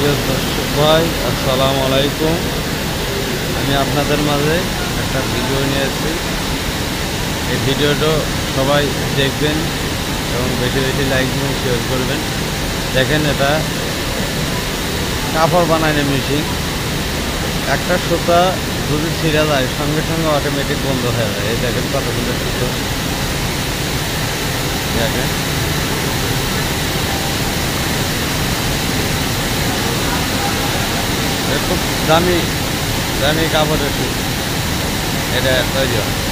প্রিয় দর্শক ভাই, আসসালামু আলাইকুম। আমি আপনাদের মাঝে একটা ভিডিও নিয়ে এসেছি। এই ভিডিওটা সবাই দেখবেন এবং বেশি বেশি লাইক এবং শেয়ার করবেন। দেখেন, এটা কাপড় বানানো মেশিন। একটা সুতা যদি ছিঁড়ে যায় সঙ্গে সঙ্গে অটোমেটিক বন্ধ হয়ে যায়। এই দেখেন কতগুলো সুতো, দেখেন খুব দামি দামি কাপড়ের সুতো এটা তৈরি হয়।